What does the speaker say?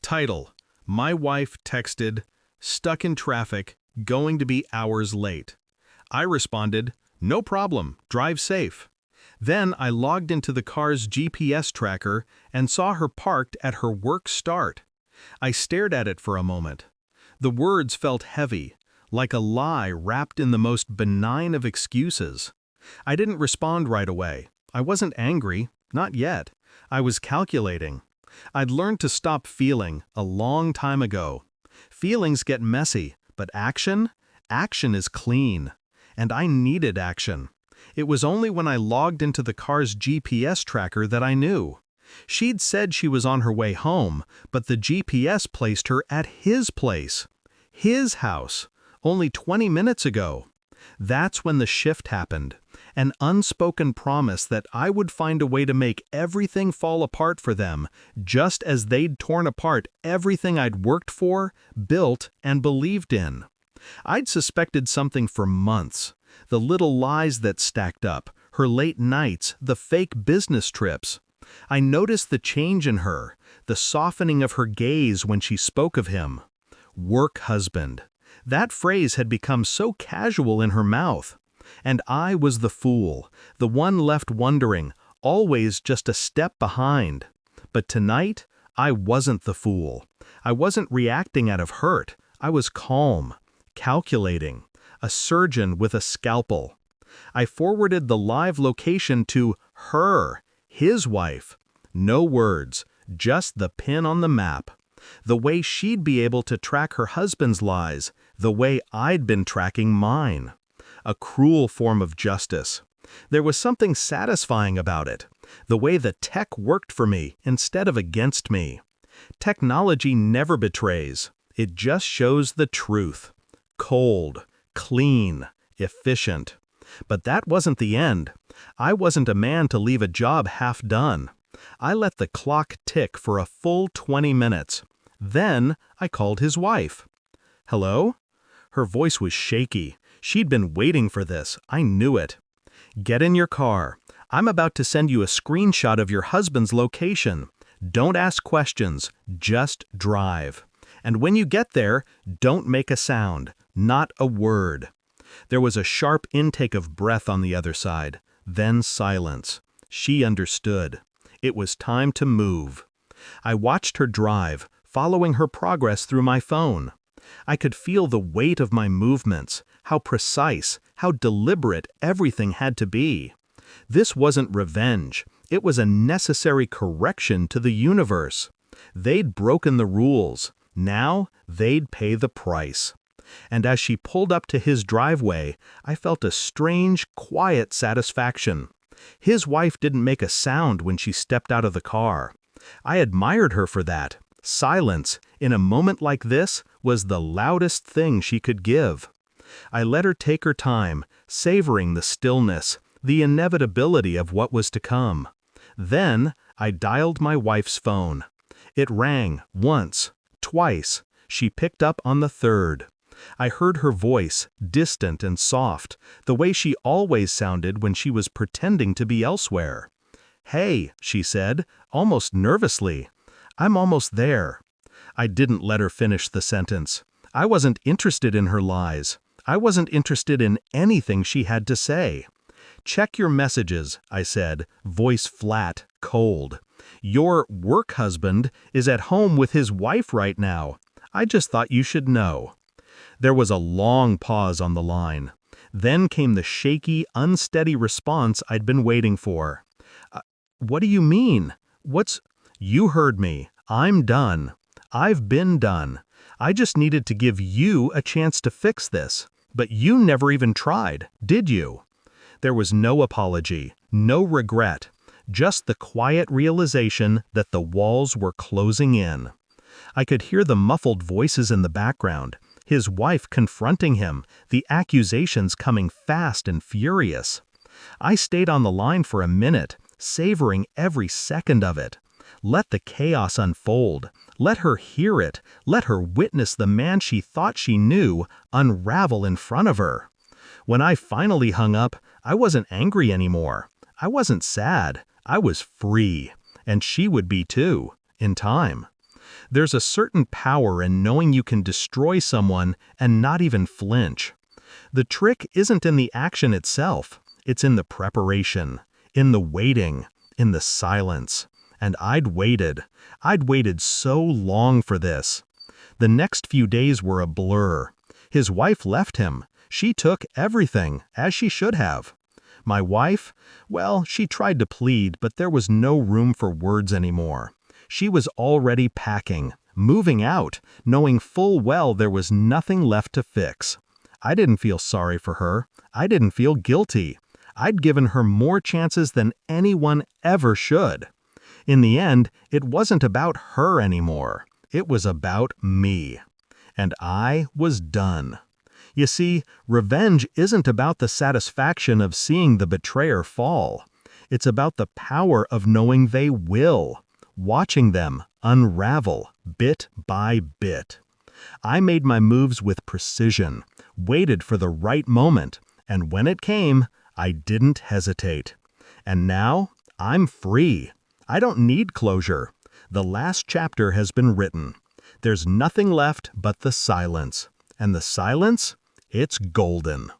Title: My wife texted, "Stuck in traffic, going to be hours late." I responded, "No problem, drive safe." Then I logged into the car's GPS tracker and saw her parked at her work start. I stared at it for a moment. The words felt heavy, like a lie wrapped in the most benign of excuses. I didn't respond right away. I wasn't angry, not yet. I was calculating. I'd learned to stop feeling a long time ago. Feelings get messy, but action? Action is clean. And I needed action. It was only when I logged into the car's GPS tracker that I knew. She'd said she was on her way home, but the GPS placed her at his place. His house. Only 20 minutes ago. That's when the shift happened. An unspoken promise that I would find a way to make everything fall apart for them, just as they'd torn apart everything I'd worked for, built, and believed in. I'd suspected something for months. The little lies that stacked up, her late nights, the fake business trips. I noticed the change in her, the softening of her gaze when she spoke of him. Work husband. That phrase had become so casual in her mouth. And I was the fool, the one left wondering, always just a step behind. But tonight, I wasn't the fool. I wasn't reacting out of hurt. I was calm, calculating, a surgeon with a scalpel. I forwarded the live location to her, his wife. No words, just the pin on the map. The way she'd be able to track her husband's lies, the way I'd been tracking mine. A cruel form of justice. There was something satisfying about it, the way the tech worked for me instead of against me. Technology never betrays, it just shows the truth. Cold, clean, efficient. But that wasn't the end. I wasn't a man to leave a job half done. I let the clock tick for a full 20 minutes. Then I called his wife. "Hello?" Her voice was shaky. She'd been waiting for this. I knew it. "Get in your car. I'm about to send you a screenshot of your husband's location. Don't ask questions, just drive. And when you get there, don't make a sound, not a word." There was a sharp intake of breath on the other side, then silence. She understood. It was time to move. I watched her drive, following her progress through my phone. I could feel the weight of my movements, how precise, how deliberate everything had to be. This wasn't revenge. It was a necessary correction to the universe. They'd broken the rules. Now they'd pay the price. And as she pulled up to his driveway, I felt a strange, quiet satisfaction. His wife didn't make a sound when she stepped out of the car. I admired her for that. Silence, in a moment like this, was the loudest thing she could give. I let her take her time, savoring the stillness, the inevitability of what was to come. Then I dialed my wife's phone. It rang once, twice. She picked up on the third. I heard her voice, distant and soft, the way she always sounded when she was pretending to be elsewhere. "Hey," she said, almost nervously. "I'm almost there." I didn't let her finish the sentence. I wasn't interested in her lies. I wasn't interested in anything she had to say. "Check your messages," I said, voice flat, cold. "Your work husband is at home with his wife right now. I just thought you should know." There was a long pause on the line. Then came the shaky, unsteady response I'd been waiting for. "What do you mean? You heard me. I'm done. I've been done. I just needed to give you a chance to fix this. But you never even tried, did you?" There was no apology, no regret, just the quiet realization that the walls were closing in. I could hear the muffled voices in the background, his wife confronting him, the accusations coming fast and furious. I stayed on the line for a minute, savoring every second of it. Let the chaos unfold. Let her hear it. Let her witness the man she thought she knew unravel in front of her. When I finally hung up, I wasn't angry anymore. I wasn't sad. I was free. And she would be too, in time. There's a certain power in knowing you can destroy someone and not even flinch. The trick isn't in the action itself, it's in the preparation, in the waiting, in the silence. And I'd waited so long for this. The next few days were a blur. His wife left him. She took everything, as she should have. My wife, well, she tried to plead, but there was no room for words anymore. She was already packing, moving out, knowing full well there was nothing left to fix. I didn't feel sorry for her. I didn't feel guilty. I'd given her more chances than anyone ever should. In the end, it wasn't about her anymore. It was about me. And I was done. You see, revenge isn't about the satisfaction of seeing the betrayer fall. It's about the power of knowing they will, watching them unravel bit by bit. I made my moves with precision, waited for the right moment, and when it came, I didn't hesitate. And now, I'm free. I don't need closure. The last chapter has been written. There's nothing left but the silence. And the silence? It's golden.